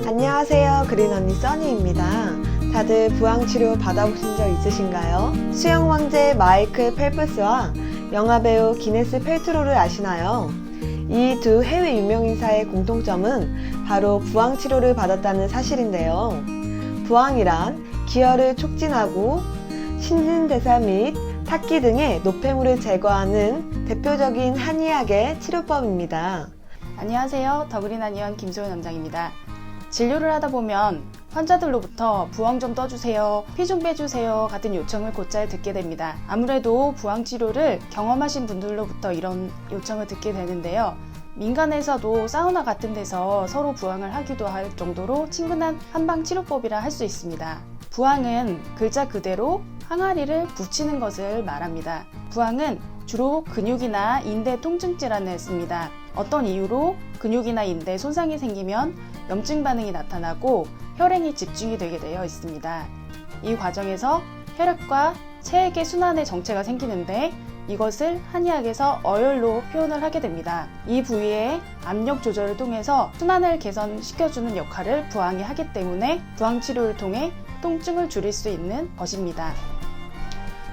안녕하세요. 그린언니 써니입니다. 다들 부항치료 받아보신 적 있으신가요? 수영왕제 마이클 펠프스와 영화배우 기네스 펠트로를 아시나요? 이 두 해외 유명인사의 공통점은 바로 부항치료를 받았다는 사실인데요. 부항이란 기혈을 촉진하고 신진대사 및 탁기 등의 노폐물을 제거하는 대표적인 한의학의 치료법입니다. 안녕하세요. 더그린 한의원 김소연 원장입니다. 진료를 하다 보면 환자들로부터 부항 좀 떠주세요, 피 좀 빼주세요 같은 요청을 곧잘 듣게 됩니다. 아무래도 부항 치료를 경험하신 분들로부터 이런 요청을 듣게 되는데요. 민간에서도 사우나 같은 데서 서로 부항을 하기도 할 정도로 친근한 한방 치료법이라 할 수 있습니다. 부항은 글자 그대로 항아리를 붙이는 것을 말합니다. 부항은 주로 근육이나 인대 통증 질환을 씁니다. 어떤 이유로 근육이나 인대 손상이 생기면 염증 반응이 나타나고 혈행이 집중이 되게 되어 있습니다. 이 과정에서 혈액과 체액의 순환의 정체가 생기는데 이것을 한의학에서 어혈로 표현을 하게 됩니다. 이 부위의 압력 조절을 통해서 순환을 개선시켜주는 역할을 부항이 하기 때문에 부항 치료를 통해 통증을 줄일 수 있는 것입니다.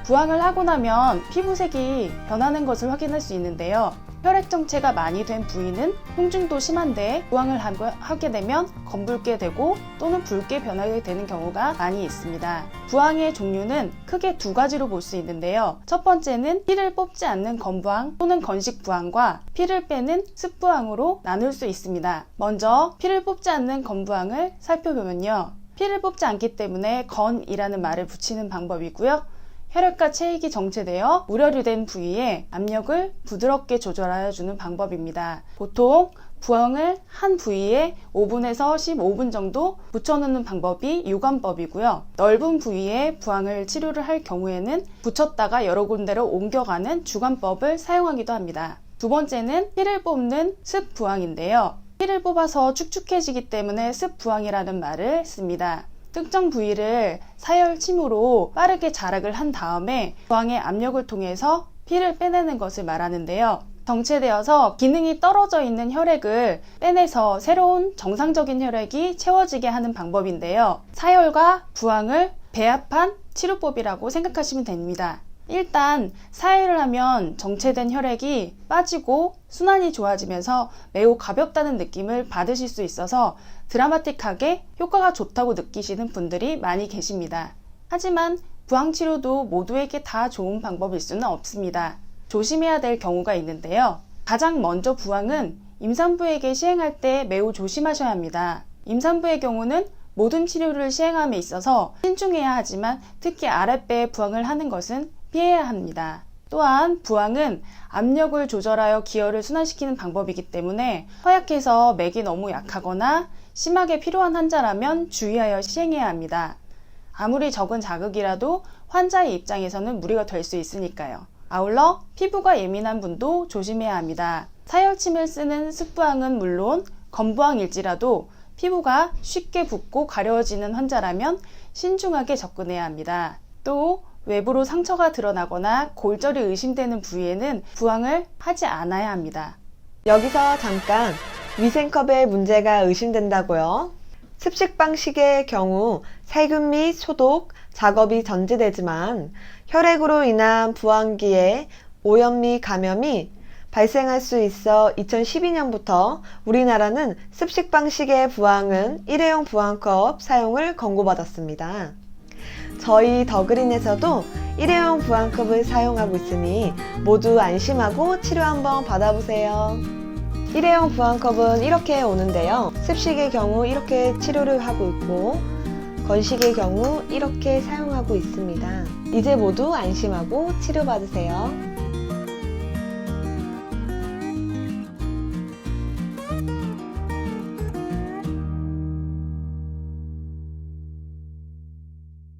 부항을 하고 나면 피부색이 변하는 것을 확인할 수 있는데요. 혈액 정체가 많이 된 부위는 통증도 심한데 부항을 하게 되면 검붉게 되고 또는 붉게 변하게 되는 경우가 많이 있습니다. 부항의 종류는 크게 두 가지로 볼 수 있는데요. 첫 번째는 피를 뽑지 않는 건부항 또는 건식 부항과 피를 빼는 습부항으로 나눌 수 있습니다. 먼저 피를 뽑지 않는 건부항을 살펴보면요. 피를 뽑지 않기 때문에 건이라는 말을 붙이는 방법이고요. 혈액과 체액이 정체되어 우려류된 부위에 압력을 부드럽게 조절하여 주는 방법입니다. 보통 부항을 한 부위에 5분에서 15분 정도 붙여놓는 방법이 유관법이고요. 넓은 부위에 부항을 치료를 할 경우에는 붙였다가 여러 군데로 옮겨가는 주관법을 사용하기도 합니다. 두 번째는 피를 뽑는 습부항인데요. 피를 뽑아서 축축해지기 때문에 습부항이라는 말을 씁니다. 특정 부위를 사혈침으로 빠르게 자락을 한 다음에 부항의 압력을 통해서 피를 빼내는 것을 말하는데요. 정체되어서 기능이 떨어져 있는 혈액을 빼내서 새로운 정상적인 혈액이 채워지게 하는 방법인데요. 사혈과 부항을 배합한 치료법이라고 생각하시면 됩니다. 일단 사혈을 하면 정체된 혈액이 빠지고 순환이 좋아지면서 매우 가볍다는 느낌을 받으실 수 있어서 드라마틱하게 효과가 좋다고 느끼시는 분들이 많이 계십니다. 하지만 부항 치료도 모두에게 다 좋은 방법일 수는 없습니다. 조심해야 될 경우가 있는데요. 가장 먼저 부항은 임산부에게 시행할 때 매우 조심하셔야 합니다. 임산부의 경우는 모든 치료를 시행함에 있어서 신중해야 하지만 특히 아랫배에 부항을 하는 것은 피해야 합니다. 또한 부항은 압력을 조절하여 기혈을 순환시키는 방법이기 때문에 허약해서 맥이 너무 약하거나 심하게 필요한 환자라면 주의하여 시행해야 합니다. 아무리 적은 자극이라도 환자의 입장에서는 무리가 될 수 있으니까요. 아울러 피부가 예민한 분도 조심해야 합니다. 사혈침을 쓰는 습부항은 물론 건부항일지라도 피부가 쉽게 붓고 가려워지는 환자라면 신중하게 접근해야 합니다. 또 외부로 상처가 드러나거나 골절이 의심되는 부위에는 부항을 하지 않아야 합니다. 여기서 잠깐 위생컵에 문제가 의심된다고요? 습식 방식의 경우 살균 및 소독 작업이 전제되지만 혈액으로 인한 부항기에 오염 및 감염이 발생할 수 있어 2012년부터 우리나라는 습식 방식의 부항은 일회용 부항컵 사용을 권고받았습니다. 저희 더그린에서도 일회용 부항컵을 사용하고 있으니 모두 안심하고 치료 한번 받아보세요. 일회용 부항컵은 이렇게 오는데요. 습식의 경우 이렇게 치료를 하고 있고 건식의 경우 이렇게 사용하고 있습니다. 이제 모두 안심하고 치료받으세요.